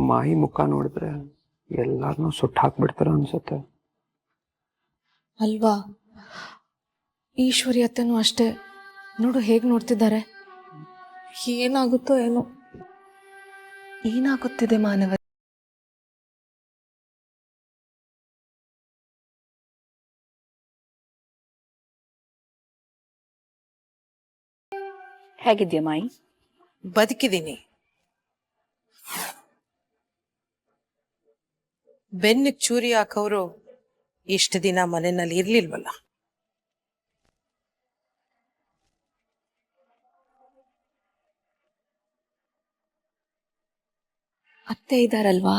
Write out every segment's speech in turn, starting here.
ಮಾಯಿ ಮುಖ ನೋಡಿದ್ರೆ ಎಲ್ಲಾರನ್ನೂ ಸುಟ್ಟು ಹಾಕ್ಬಿಡ್ತಾರ ಅನ್ಸುತ್ತೆ. ಅಲ್ವಾ? ಈಶ್ವರಿ ಅತ್ತೆನೂ ಅಷ್ಟೇ, ನೋಡು ಹೇಗೆ ನೋಡ್ತಿದ್ದಾರೆ. ಏನಾಗುತ್ತೋ ಏನೋ. ಏನಾಗುತ್ತಿದೆ ಮಾನವ? ಹೇಗಿದ್ಯಾ ಮಾಯಿ? ಬದುಕಿದ್ದೀನಿ. ಬೆನ್ನಿಗೆ ಚೂರಿ ಹಾಕೋರು ಇಷ್ಟು ದಿನ ಮನೆಯಲ್ಲಿ ಇರ್ಲಿಲ್ವಲ್ಲ. ಅತ್ತೆ ಇದ್ದಾರಲ್ವಾ,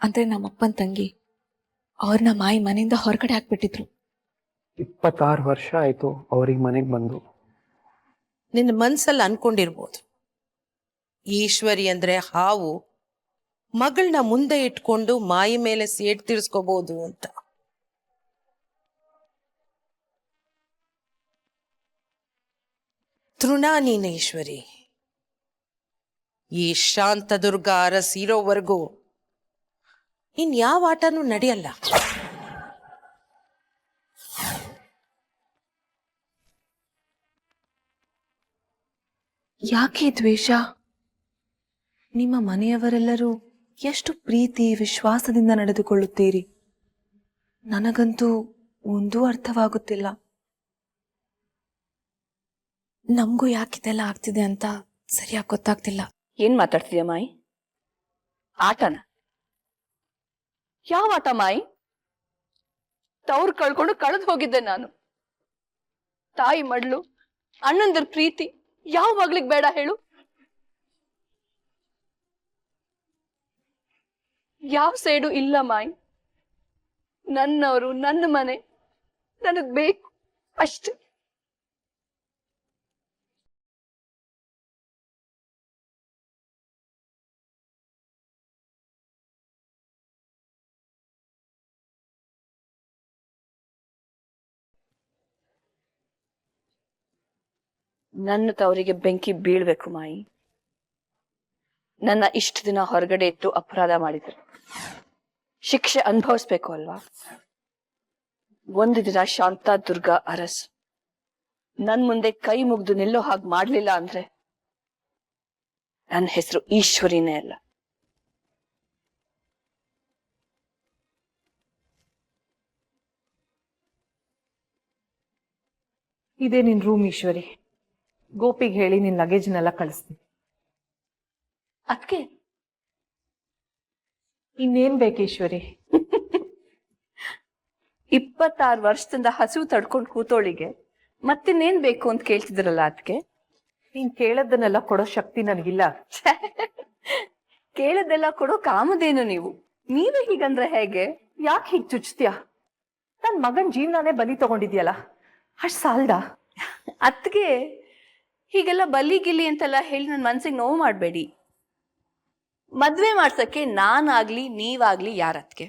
ಅಂದ್ರೆ ನಮ್ಮಪ್ಪನ ತಂಗಿ, ಅವ್ರನ್ನ ಮಾಯಿ ಮನೆಯಿಂದ ಹೊರಗಡೆ ಹಾಕ್ಬಿಟ್ಟಿದ್ರು. 26 ವರ್ಷ ಆಯ್ತು ಅವ್ರಿಗೆ ಮನೆಗೆ ಬಂದು. ನಿನ್ನ ಮನ್ಸಲ್ಲಿ ಅನ್ಕೊಂಡಿರ್ಬೋದು, ಈಶ್ವರಿ ಅಂದ್ರೆ ಹಾವು, ಮಗಳನ್ನ ಮುಂದೆ ಇಟ್ಕೊಂಡು ಮಾಯಿ ಮೇಲೆ ಸೇಡ್ ತೀರ್ಸ್ಕೋಬಹುದು ಅಂತ. ತೃಣ ನೀನು ಈಶ್ವರಿ. ಈ ಶಾಂತದುರ್ಗ ಅರಸಿರೋವರೆಗೂ ಇನ್ಯಾವ ಆಟನೂ ನಡೆಯಲ್ಲ. ಯಾಕೆ ದ್ವೇಷ? ನಿಮ್ಮ ಮನೆಯವರೆಲ್ಲರೂ ಎಷ್ಟು ಪ್ರೀತಿ ವಿಶ್ವಾಸದಿಂದ ನಡೆದುಕೊಳ್ಳುತ್ತೀರಿ. ನನಗಂತೂ ಒಂದೂ ಅರ್ಥವಾಗುತ್ತಿಲ್ಲ. ನಮಗೂ ಯಾಕಿದೆಲ್ಲ ಆಗ್ತಿದೆ ಅಂತ ಸರಿಯಾಗಿ ಗೊತ್ತಾಗ್ತಿಲ್ಲ. ಏನ್ ಮಾತಾಡ್ತೀಯ ಮಾಯಿ? ಆಟನ? ಯಾವ ಆಟ ಮಾಯಿ? ತವ್ರು ಕಳ್ಕೊಂಡು ಕಳೆದು ಹೋಗಿದ್ದೆ ನಾನು. ತಾಯಿ ಮಡ್ಲು, ಅಣ್ಣಂದ್ರ ಪ್ರೀತಿ ಯಾವ ಮಗ್ಳಿಗೆ ಬೇಡ ಹೇಳು? ಯಾವ ಸೇಡು ಇಲ್ಲ ಮಾಯಿ. ನನ್ನವರು, ನನ್ನ ಮನೆ ನನಗ್ ಬೇಕು ಅಷ್ಟೆ. ನನ್ನ ತವರಿಗೆ ಬೆಂಕಿ ಬೀಳ್ಬೇಕು ಮಾಯಿ. ನನ್ನ ಇಷ್ಟು ದಿನ ಹೊರಗಡೆ ಇಟ್ಟು ಅಪರಾಧ ಮಾಡಿದ್ರು, ಶಿಕ್ಷೆ ಅನುಭವಿಸ್ಬೇಕು ಅಲ್ವಾ? ಒಂದು ದಿನ ಶಾಂತ ದುರ್ಗ ಅರಸ್ ನನ್ ಮುಂದೆ ಕೈ ಮುಗ್ದು ನಿಲ್ಲೋ ಹಾಗೆ ಮಾಡ್ಲಿಲ್ಲ ಅಂದ್ರೆ ನನ್ನ ಹೆಸರು ಈಶ್ವರಿನೇ ಅಲ್ಲ. ಇದೇ ನಿನ್ ರೂಮ್ ಈಶ್ವರಿ. ಗೋಪಿಗೆ ಹೇಳಿ ನಿನ್ ಲಗೇಜ್ನೆಲ್ಲ ಕಳಿಸ್ತೀನಿ. ಅದ್ಕೆ ಇನ್ನೇನ್ ಬೇಕು ಈಶ್ವರಿ? 26 ವರ್ಷದಿಂದ ಹಸಿವು ತಡ್ಕೊಂಡು ಕೂತೋಳಿಗೆ ಮತ್ತಿನ್ನೇನ್ ಬೇಕು ಅಂತ ಕೇಳ್ತಿದ್ರಲ್ಲ ಅದಕ್ಕೆ. ನೀನ್ ಕೇಳದ್ದನ್ನೆಲ್ಲ ಕೊಡೋ ಶಕ್ತಿ ನನಗಿಲ್ಲ. ಕೇಳದೆಲ್ಲ ಕೊಡೋ ಕಾಮದೇನು ನೀವು. ನೀವೇ ಹೀಗಂದ್ರೆ ಹೇಗೆ? ಯಾಕೆ ಹೀಗ್ ಚುಚ್ತೀಯ? ನನ್ ಮಗನ್ ಜೀವನಾನೇ ಬಲಿ ತಗೊಂಡಿದ್ಯಲ್ಲ, ಅಷ್ಟ್ ಸಾಲ್ದ? ಅದ್ಗೆ ಹೀಗೆಲ್ಲ ಬಲಿ ಗಿಲಿ ಅಂತೆಲ್ಲ ಹೇಳಿ ನನ್ನ ಮನ್ಸಿಗೆ ನೋವು ಮಾಡಬೇಡಿ. ಮದ್ವೆ ಮಾಡ್ಸಕ್ಕೆ ನಾನಾಗ್ಲಿ ನೀವಾಗ್ಲಿ ಯಾರತ್ಗೆ,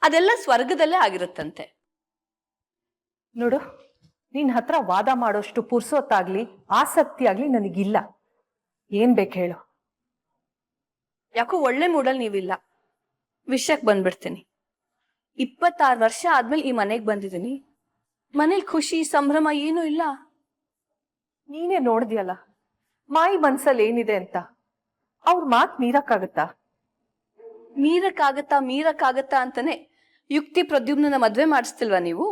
ಅದೆಲ್ಲ ಸ್ವರ್ಗದಲ್ಲೇ ಆಗಿರುತ್ತಂತೆ. ನೋಡು, ನಿನ್ ಹತ್ರ ವಾದ ಮಾಡೋಷ್ಟು ಪುರ್ಸೊತ್ತಾಗ್ಲಿ ಆಸಕ್ತಿ ಆಗ್ಲಿ ನನಗಿಲ್ಲ. ಏನ್ ಬೇಕು ಹೇಳು? ಯಾಕೋ ಒಳ್ಳೆ ಮೂಡಲ್ ನೀವಿಲ್ಲ. ವಿಷಯಕ್ಕೆ ಬಂದ್ಬಿಡ್ತೀನಿ. 26 ವರ್ಷ ಆದ್ಮೇಲೆ ಈ ಮನೆಗೆ ಬಂದಿದ್ದೀನಿ. ಮನೇಲಿ ಖುಷಿ ಸಂಭ್ರಮ ಏನೂ ಇಲ್ಲ. ನೀನೇ ನೋಡ್ದಿಯಲ್ಲ ಮಾಯಿ ಮನ್ಸಲ್ಲಿ ಏನಿದೆ ಅಂತ. ಅವ್ರ ಮಾತ್ ಮೀರಕ್ಕಾಗತ್ತಾ? ಮೀರಕ್ಕಾಗತ್ತಾ ಅಂತಾನೆ ಯುಕ್ತಿ ಪ್ರದ್ಯುಮ್ನ ಮದ್ವೆ ಮಾಡಿಸ್ತಿಲ್ವಾ ನೀವು?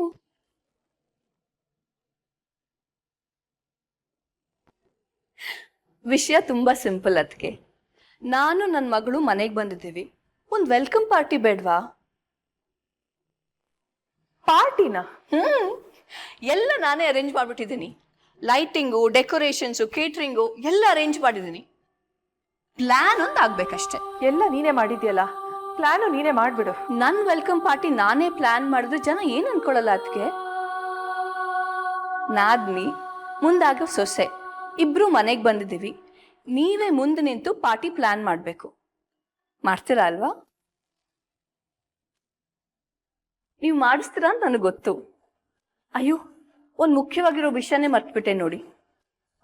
ವಿಷಯ ತುಂಬಾ ಸಿಂಪಲ್. ಅದಕ್ಕೆ ನಾನು ನನ್ನ ಮಗಳು ಮನೆಗೆ ಬಂದಿದ್ದೀವಿ, ಒಂದು ವೆಲ್ಕಮ್ ಪಾರ್ಟಿ ಬೇಡ್ವಾ? ಪಾರ್ಟಿನ? ಎಲ್ಲ ನಾನೇ ಅರೇಂಜ್ ಮಾಡ್ಬಿಟ್ಟಿದ್ದೀನಿ. ಲೈಟಿಂಗು, ಡೆಕೋರೇಷನ್ಸು, ಕೇಟ್ರಿಂಗು ಎಲ್ಲ ಅರೇಂಜ್ ಮಾಡಿದ್ದೀನಿ. ಪ್ಲಾನ್ ಒಂದು ಆಗ್ಬೇಕಷ್ಟೆ. ಎಲ್ಲ ನೀನೇ ಮಾಡಿದ್ಯಲ್ಲ, ಪ್ಲಾನು ನೀನೇ ಮಾಡ್ಬಿಡು. ನನ್ನ ವೆಲ್ಕಮ್ ಪಾರ್ಟಿ ನಾನೇ ಪ್ಲಾನ್ ಮಾಡಿದ್ರೆ ಜನ ಏನ್ ಅನ್ಕೊಳ್ಳಲ್ಲ. ಅದಕ್ಕೆ ನಾದ್ನಿ ಮುಂದಾಗ ಸೊಸೆ ಇಬ್ರು ಮನೆಗೆ ಬಂದಿದ್ದೀವಿ. ನೀವೇ ಮುಂದೆ ನಿಂತು ಪಾರ್ಟಿ ಪ್ಲಾನ್ ಮಾಡಬೇಕು. ಮಾಡ್ತೀರಾ ಅಲ್ವಾ? ನೀವು ಮಾಡಿಸ್ತೀರಾ ಅಂತ ನನಗೆ ಗೊತ್ತು. ಅಯ್ಯೋ, ಒಂದು ಮುಖ್ಯವಾಗಿರೋ ವಿಷಯನೇ ಮರ್ತ್ಬಿಟ್ಟೆ ನೋಡಿ.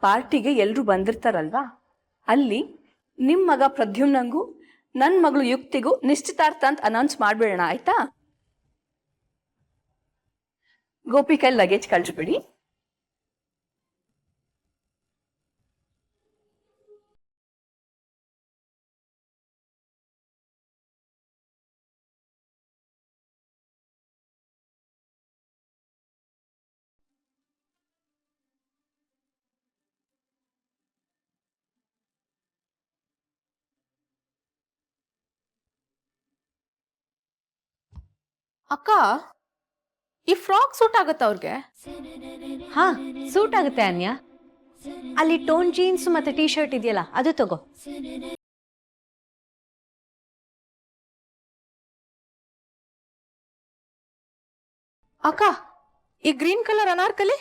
ಪಾರ್ಟಿಗೆ ಎಲ್ಲರೂ ಬಂದಿರ್ತಾರಲ್ವಾ, ಅಲ್ಲಿ ನಿಮ್ಮ ಮಗ ಪ್ರದ್ಯುಮ್ನಂಗೂ ನನ್ ಮಗಳು ಯುಕ್ತಿಗೂ ನಿಶ್ಚಿತಾರ್ಥ ಅಂತ ಅನೌನ್ಸ್ ಮಾಡ್ಬಿಡೋಣ ಆಯ್ತಾ? ಗೋಪಿ ಕೈ ಲಗೇಜ್ ಕಳ್ಸ್ಬಿಡಿ. ಅಕ್ಕ, ಈ ಫ್ರಾಕ್ ಸೂಟ್ ಆಗುತ್ತಾ ಅವ್ರಿಗೆ? ಹಾ, ಸೂಟ್ ಆಗುತ್ತೆ ಅನ್ಯ. ಅಲ್ಲಿ ಟೋನ್ ಜೀನ್ಸ್ ಮತ್ತೆ ಟೀ ಶರ್ಟ್ ಇದೆಯಲ್ಲ, ಅದು ತಗೋ. ಅಕ್ಕ, ಈ ಗ್ರೀನ್ ಕಲರ್ ಅನಾರ್ಕಲಿ?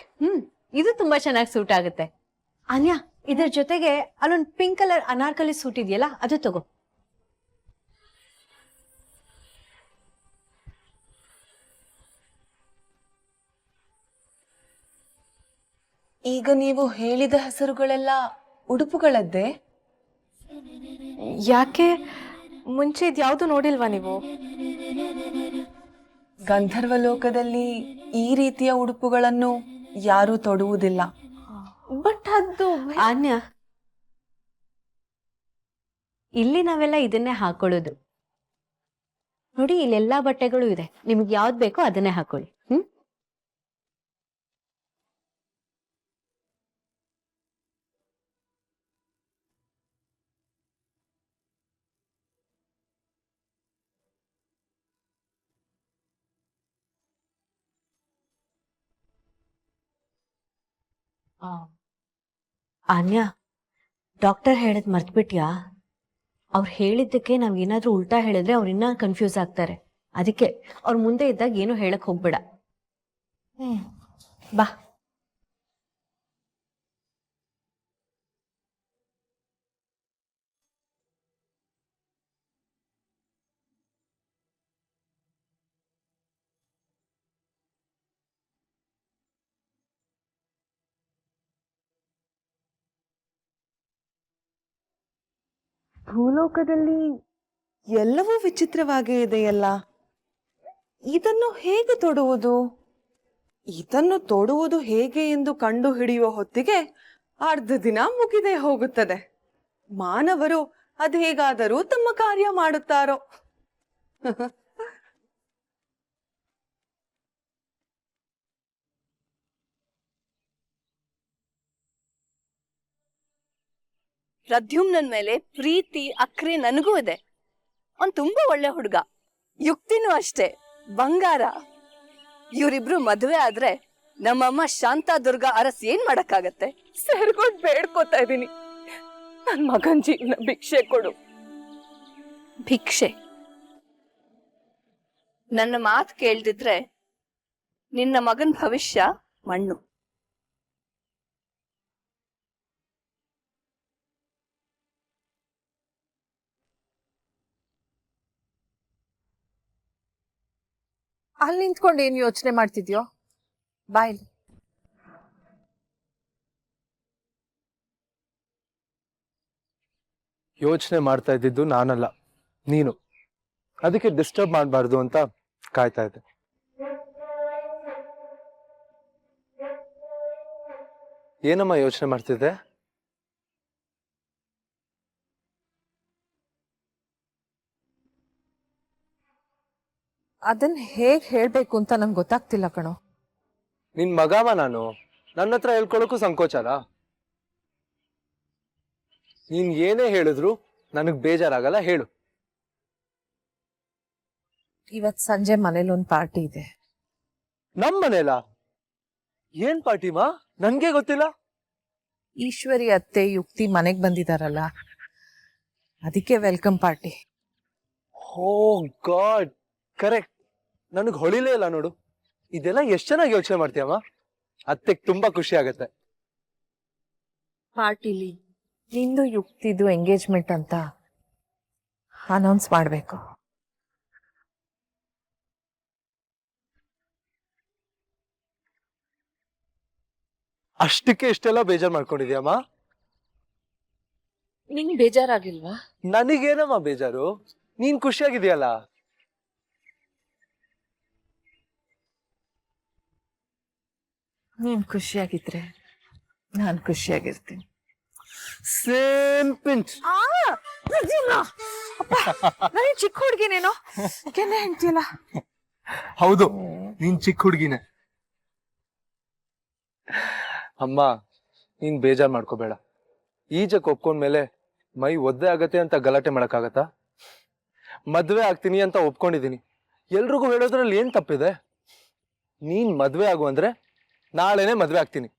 ಇದು ತುಂಬಾ ಚೆನ್ನಾಗಿ ಸೂಟ್ ಆಗುತ್ತೆ. ಅನ್ಯ, ಇದ್ರ ಜೊತೆಗೆ ಅಲ್ಲೊಂದು ಪಿಂಕ್ ಕಲರ್ ಅನಾರ್ಕಲಿ ಸೂಟ್ ಇದೆಯಲ್ಲ, ಅದು ತಗೋ. ಈಗ ನೀವು ಹೇಳಿದ ಹೆಸರುಗಳೆಲ್ಲ ಉಡುಪುಗಳದ್ದೇ? ಯಾಕೆ ಮುಂಚೆ ಇದ್ಯಾವುದು ನೋಡಿಲ್ವಾ ನೀವು? ಗಂಧರ್ವ ಲೋಕದಲ್ಲಿ ಈ ರೀತಿಯ ಉಡುಪುಗಳನ್ನು ಯಾರೂ ತೊಡುವುದಿಲ್ಲ. ಬಟ್ ಅದು ಅನ್ಯ, ಇಲ್ಲಿ ನಾವೆಲ್ಲ ಇದನ್ನೇ ಹಾಕೊಳ್ಳೋದು. ನೋಡಿ, ಇಲ್ಲೆಲ್ಲಾ ಬಟ್ಟೆಗಳು ಇದೆ. ನಿಮ್ಗೆ ಯಾವ್ದು ಬೇಕೋ ಅದನ್ನೇ ಹಾಕೊಳ್ಳಿ. ಅನ್ಯ, ಡಾಕ್ಟರ್ ಹೇಳದ್ ಮರ್ತ್ಬಿಟ್ಯಾ? ಅವ್ರು ಹೇಳಿದ್ದಕ್ಕೆ ನಾವ್ ಏನಾದ್ರೂ ಉಲ್ಟಾ ಹೇಳಿದ್ರೆ ಅವ್ರು ಇನ್ನ ಕನ್ಫ್ಯೂಸ್ ಆಗ್ತಾರೆ. ಅದಕ್ಕೆ ಅವ್ರ ಮುಂದೆ ಇದ್ದಾಗ ಏನು ಹೇಳಕ್ ಹೋಗ್ಬೇಡ. ಬಾ. ಭೂಲೋಕದಲ್ಲಿ ಎಲ್ಲವೂ ವಿಚಿತ್ರವಾಗೇ ಇದೆಯಲ್ಲ. ಇದನ್ನು ಹೇಗೆ ತೊಡುವುದು? ಇದನ್ನು ತೊಡುವುದು ಹೇಗೆ ಎಂದು ಕಂಡು ಹಿಡಿಯುವ ಹೊತ್ತಿಗೆ ಅರ್ಧ ದಿನ ಮುಗಿದೇ ಹೋಗುತ್ತದೆ. ಮಾನವರು ಅದು ಹೇಗಾದರೂ ತಮ್ಮ ಕಾರ್ಯ ಮಾಡುತ್ತಾರೋ. ಪ್ರದ್ಯುಮ್ನನ್ ಮೇಲೆ ಪ್ರೀತಿ ಅಕ್ರೆ ನನಗೂ ಇದೆ. ಅವ್ನ್ ತುಂಬಾ ಒಳ್ಳೆ ಹುಡುಗ. ಯುಕ್ತಿನೂ ಅಷ್ಟೇ, ಬಂಗಾರ. ಇವರಿಬ್ರು ಮದುವೆ ಆದ್ರೆ ನಮ್ಮಮ್ಮ ಶಾಂತಾ ದುರ್ಗಾ ಅರಸ್ ಏನ್ ಮಾಡಕ್ಕಾಗತ್ತೆ? ಸೇರ್ಕೊಂಡು ಬೇಡ್ಕೋತಾ ಇದೀನಿ, ನನ್ ಮಗನ್ ಜೀವನ ಭಿಕ್ಷೆ ಕೊಡು. ಭಿಕ್ಷೆ? ನನ್ನ ಮಾತು ಕೇಳ್ದಿದ್ರೆ ನಿನ್ನ ಮಗನ್ ಭವಿಷ್ಯ ಮಣ್ಣು. ಅಲ್ಲಿ ನಿಂತ್ಕೊಂಡು ಏನ್ ಯೋಚನೆ ಮಾಡ್ತಿದ್ಯೋ? ಬಾಯ್ಲಿ. ಯೋಚನೆ ಮಾಡ್ತಾ ಇದ್ದಿದ್ದು ನಾನಲ್ಲ, ನೀನು. ಅದಕ್ಕೆ ಡಿಸ್ಟರ್ಬ್ ಮಾಡಬಾರ್ದು ಅಂತ ಕಾಯ್ತಾ ಇದ್ದೆ. ಏನಮ್ಮ ಯೋಚನೆ ಮಾಡ್ತಿದ್ದೆ? ಅದನ್ನ ಹೇಗ್ ಹೇಳ್ಬೇಕು ಅಂತ ನಂಗೆ ಗೊತ್ತಾಗ್ತಿಲ್ಲ ಕಣೋ. ನಿನ್ ಮಗವ ನಾನು, ನನ್ನ ಹತ್ರ ಹೇಳ್ಕೊಳಕ್ಕೂ ಸಂಕೋಚ ಅಲ್ಲ. ನೀನ್ ಏನೇ ಹೇಳಿದ್ರು ನನಗ್ ಬೇಜಾರಾಗಲ್ಲ, ಹೇಳು. ಇವತ್ ಸಂಜೆ ಮನೇಲಿ ಒಂದ್ ಪಾರ್ಟಿ ಇದೆ. ನಮ್ ಮನೇಲ? ಏನ್ ಪಾರ್ಟಿ ಮಾ? ನನ್ಗೆ ಗೊತ್ತಿಲ್ಲ. ಈಶ್ವರಿ ಅತ್ತೆ ಯುಕ್ತಿ ಮನೆಗ್ ಬಂದಿದಾರಲ್ಲ, ಅದಕ್ಕೆ ವೆಲ್ಕಮ್ ಪಾರ್ಟಿ. ಓ ಗಾಡ್, ಕರೆಕ್ಟ್. ನನಗ್ ಹೊಳಿಲೇ ಇಲ್ಲ ನೋಡು. ಇದೆಲ್ಲ ಎಷ್ಟ್ ಚೆನ್ನಾಗಿ ಯೋಚನೆ ಮಾಡ್ತೀಯಮ್ಮ. ಅತ್ತೆಗ್ ತುಂಬಾ ಖುಷಿ ಆಗತ್ತೆ. ಪಾರ್ಟಿಲಿ ನಿಂದು ಯುಕ್ತಿದು ಎಂಗೇಜ್ಮೆಂಟ್ ಅಂತ ಅನೌನ್ಸ್ ಮಾಡ್ಬೇಕು. ಅಷ್ಟಕ್ಕೆ ಇಷ್ಟೆಲ್ಲ ಬೇಜಾರ್ ಮಾಡ್ಕೊಂಡಿದ್ಯಮ್ಮ? ನಿಂಗೆ ಬೇಜಾರಾಗಿಲ್ವಾ? ನನಗೇನಮ್ಮ ಬೇಜಾರು, ನೀನ್ ಖುಷಿಯಾಗಿದೆಯಲ್ಲ. ನೀನ್ ಖುಷಿಯಾಗಿದ್ರೆ ನಾನ್ ಖುಷಿಯಾಗಿರ್ತೀನಿ. Same pinch. ನನಗೆ ಚಿಕ್ಕ ಹುಡುಗಿನೇನೋ ಕೆನ್ನೆ ಹೆಂಡ್ತಿಯಲ್ಲ. ಹೌದು, ನೀನ್ ಚಿಕ್ಕ ಹುಡುಗಿನೇ. ಅಮ್ಮ, ನೀನ್ ಬೇಜಾರ್ ಮಾಡ್ಕೋಬೇಡ. ಈಜಕ್ ಒಪ್ಕೊಂಡ್ಮೇಲೆ ಮೈ ಒದ್ದೆ ಆಗತ್ತೆ ಅಂತ ಗಲಾಟೆ ಮಾಡಕ್ಕಾಗತ್ತಾ? ಮದ್ವೆ ಆಗ್ತೀನಿ ಅಂತ ಒಪ್ಕೊಂಡಿದೀನಿ, ಎಲ್ರಿಗೂ ಹೇಳೋದ್ರಲ್ಲಿ ಏನ್ ತಪ್ಪಿದೆ? ನೀನ್ ಮದ್ವೆ ಆಗು ಅಂದ್ರೆ ನಾಳೆನೆ ಮದ್ವೆ ಆಗ್ತೀನಿ.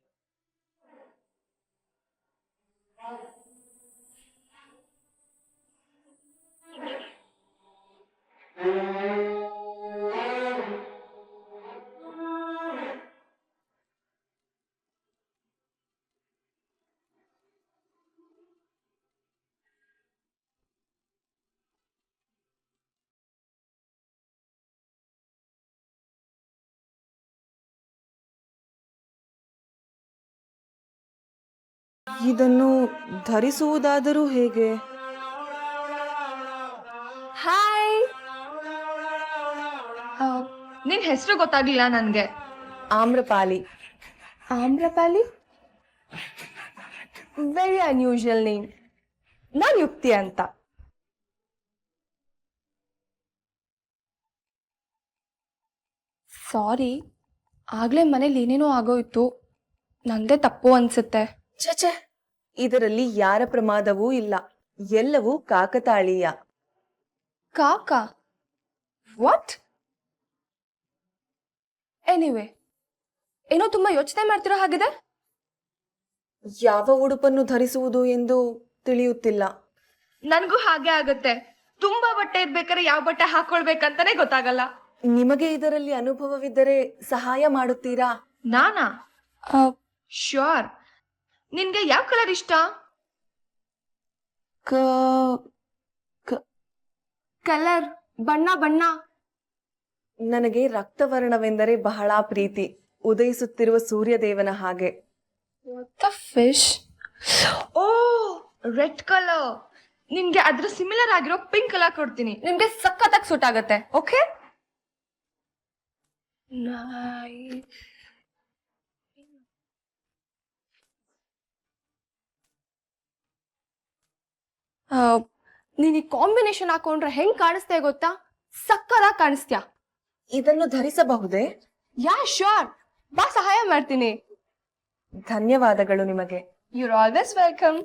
ಇದನ್ನು ಧರಿಸುವುದಾದರೂ ಹೇಗೆ? ಹಾಯ್, ನಿನ್ ಹೆಸರು ಗೊತ್ತಾಗ್ಲಿಲ್ಲ ನನ್ಗೆ. Amrapali. Amrapali? Very unusual name. ನಾನ್ ಯುಕ್ತಿ ಅಂತ. ಸಾರಿ, ಆಗ್ಲೇ ಮನೇಲಿ ಏನೇನೋ ಆಗೋಯ್ತು, ನಂದೇ ತಪ್ಪು ಅನ್ಸುತ್ತೆ. ಛೆ, ಇದರಲ್ಲಿ ಯಾರ ಪ್ರಮಾದವೂ ಇಲ್ಲ, ಎಲ್ಲವೂ ಕಾಕತಾಳೀಯ. ಕಾಕ? ವಾಟ್? ಎನಿವೆ, ಏನೋ ತುಂಬಾ ಯೋಚನೆ ಮಾಡ್ತಿರೋ ಹಾಗಿದೆ. ಯಾವ ಉಡುಪನ್ನು ಧರಿಸುವುದು ಎಂದು ತಿಳಿಯುತ್ತಿಲ್ಲ. ನನ್ಗೂ ಹಾಗೆ ಆಗುತ್ತೆ. ತುಂಬಾ ಬಟ್ಟೆ ಇರ್ಬೇಕಾದ್ರೆ ಯಾವ ಬಟ್ಟೆ ಹಾಕೊಳ್ಬೇಕಂತಾನೆ ಗೊತ್ತಾಗಲ್ಲ. ನಿಮಗೆ ಇದರಲ್ಲಿ ಅನುಭವವಿದ್ದರೆ ಸಹಾಯ ಮಾಡುತ್ತೀರಾ? ನಾನಾ? ಶ್ಯೂರ್. ನಿನ್ಗೆ ಯಾವ ಕಲರ್ ಇಷ್ಟ? ಕಲರ್, ಬಣ್ಣ. ನನಗೆ ರಕ್ತವರ್ಣವೆಂದರೆ ಬಹಳ ಪ್ರೀತಿ, ಉದಯಿಸುತ್ತಿರುವ ಸೂರ್ಯದೇವನ ಹಾಗೆ. ಫಿಶ್. ಓ, ರೆಡ್ ಕಲರ್. ನಿನ್ಗೆ ಅದ್ರ ಸಿಮಿಲರ್ ಆಗಿರೋ ಪಿಂಕ್ ಕಲರ್ ಕೊಡ್ತೀನಿ. ನಿಮ್ಗೆ ಸಖತ್ತಾಗಿ ಸೂಟ್ ಆಗತ್ತೆ. ಓಕೆ? ನೀನ್ ಈ ಕಾಂಬಿನೇಷನ್ ಹಾಕೊಂಡ್ರೆ ಹೆಂಗ್ ಕಾಣಿಸ್ತೆ ಗೊತ್ತಾ? ಸಕ್ಕತ್ತಾಗಿ ಕಾಣಿಸ್ತ್ಯಾ. ಇದನ್ನು ಧರಿಸಬಹುದೇ? ಯಾ, ಶ್ಯೂರ್. ಬಾ, ಸಹಾಯ ಮಾಡ್ತೀನಿ. ಧನ್ಯವಾದಗಳು ನಿಮಗೆ. You're always welcome.